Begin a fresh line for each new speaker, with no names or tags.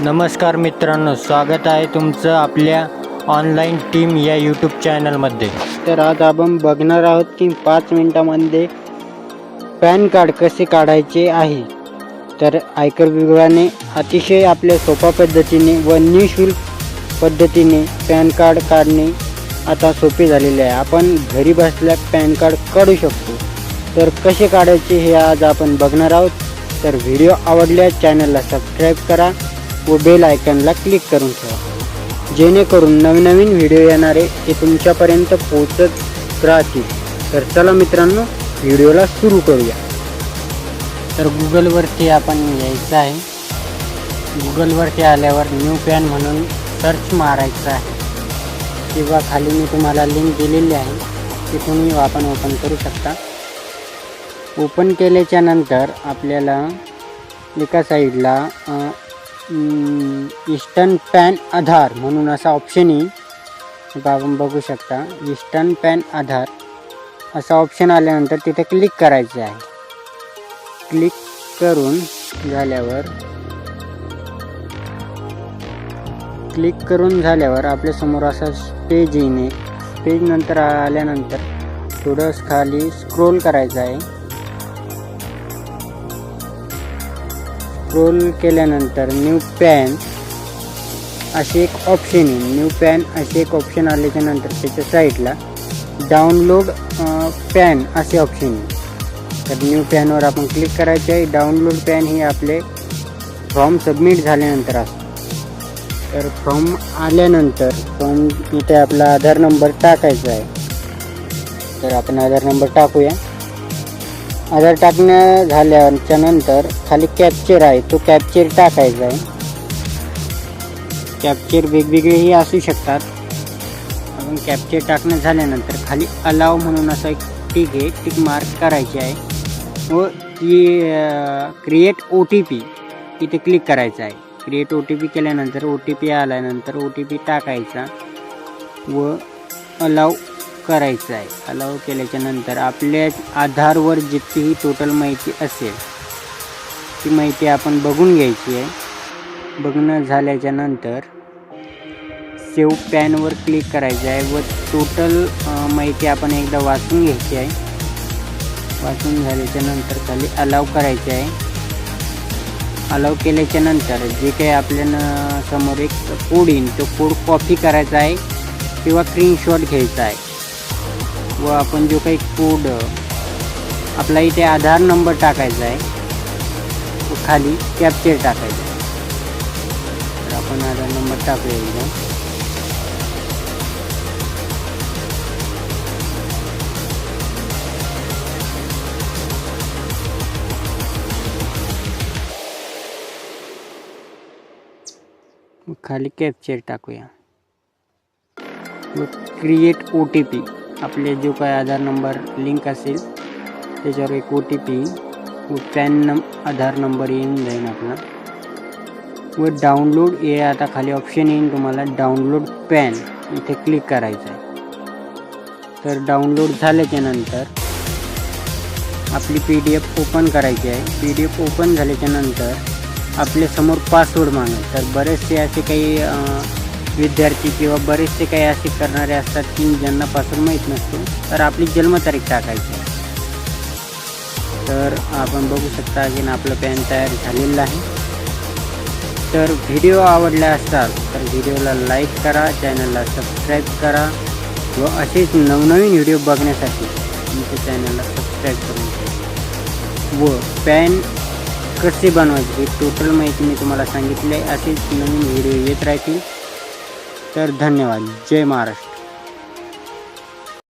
नमस्कार मित्रांनो, स्वागत आहे तुमचं आपल्या ऑनलाईन टीम या यूट्यूब चॅनलमध्ये.
तर आज आपण बघणार आहोत की 5 मिनिटांमध्ये पॅन कार्ड कसे काढायचे आहे. तर आयकर विभागाने अतिशय आपल्या सोप्या पद्धतीने व निःशुल्क पद्धतीने पॅन कार्ड काढणे आता सोपे झालेले आहे. आपण घरी बसल्या पॅन कार्ड काढू शकतो. तर कसे काढायचे हे आज आपण बघणार आहोत. तर व्हिडिओ आवडल्यास चॅनलला सबस्क्राईब करा व बेल आयकॉनला क्लिक करून ठेवा, जेणेकरून नवनवीन व्हिडिओ येणारे ते तुमच्यापर्यंत पोहोचत राहतील. तर चला मित्रांनो, व्हिडिओला सुरू करूया. तर गुगलवरती आपण यायचं आहे. गुगलवरती आल्यावर न्यू पॅन म्हणून सर्च मारायचं आहे किंवा खाली मी तुम्हाला लिंक दिलेली आहे, तिथून आपण ओपन करू शकता. ओपन केल्याच्या नंतर आपल्याला एका साईडला ईस्टर्न पॅन आधार म्हणून असा ऑप्शन येईल. आपण बघू शकता ईस्टर्न पॅन आधार असा ऑप्शन आल्यानंतर तिथे क्लिक करायचे आहे. क्लिक करून झाल्यावर आपल्यासमोर असा पेज येणे. पेज नंतर आल्यानंतर थोडं खाली स्क्रोल करायचं आहे. स्क्रोल केल्यानंतर न्यू पॅन असे एक ऑप्शन येईल. न्यू पॅन असे एक ऑप्शन आल्याच्या नंतर त्याच्या साईडला डाउनलोड पॅन असे ऑप्शन येईल. तर न्यू पॅनवर आपण क्लिक करायचे आहे. डाउनलोड पॅन हे आपले फॉर्म सबमिट झाल्यानंतर असतो. तर फॉर्म आल्यानंतर फॉर्म इथे आपला आधार नंबर टाकायचा आहे. तर आपण आधार नंबर टाकूया. आधार टाकण्या झाल्याच्या नंतर खाली कॅप्चर आहे, तो कॅप्चर टाकायचा आहे. कॅप्चर वेगवेगळेही असू शकतात. आपण कॅप्चर टाकणं झाल्यानंतर खाली अलाव म्हणून असं एक टिक मार्क करायचे आहे व ती क्रिएट OTP इथे क्लिक करायचं आहे. क्रिएट OTP केल्यानंतर OTP आल्यानंतर OTP टाकायचा व अलाव करायचं आहे. अलाव केल्याच्या नंतर आपल्या आधारवर जितकीही टोटल माहिती असेल ती माहिती आपण बघून घ्यायची आहे. बघणं झाल्याच्या नंतर सेव्ह पॅनवर क्लिक करायचं आहे व टोटल माहिती आपण एकदा वाचून घ्यायची आहे. वाचून झाल्याच्या नंतर खाली अलाव करायचे आहे. अलाव केल्याच्या नंतर जे काही आपल्याला समोर एक कोड येईल, तो कोड कॉपी करायचा आहे किंवा स्क्रीनशॉट घ्यायचा आहे व आपण जो काही कोड आपला इथे आधार नंबर टाकायचा आहे व खाली कॅप्चर टाकायचा आहे. तर आपण आधार नंबर टाकूया एकदम. खाली कॅप्चर टाकूया व क्रिएट OTP आपले जो काय आधार नंबर लिंक असेल त्याच्यावर एक OTP व आधार नंबर येऊन जाईल आपला व डाउनलोड हे आता खाली ऑप्शन येईल तुम्हाला डाउनलोड पॅन, इथे क्लिक करायचं आहे. तर डाउनलोड झाल्याच्या नंतर आपली PDF ओपन करायची आहे. PDF ओपन झाल्याच्या नंतर आपल्यासमोर पासवर्ड मागेल. तर बरेचसे असे काही विद्यार्थी किंवा बरेचसे काही असे करणारे असतात की ज्यांना पासवर्ड माहीत नसतो. तर आपली जन्मतारीख टाकायची. तर आपण बघू शकता की आपलं पॅन तयार झालेलं आहे. तर व्हिडिओ आवडला असाल तर व्हिडिओला लाईक करा, चॅनलला सबस्क्राईब करा व असेच नवनवीन व्हिडिओ बघण्यासाठी तुमच्या चॅनलला सबस्क्राईब करून ठेवा. व पॅन कसे बनवायचे ही टोटल माहिती मी तुम्हाला सांगितली आहे. असेच नवीन व्हिडिओ येत राहतील. तर धन्यवाद. जय महाराष्ट्र.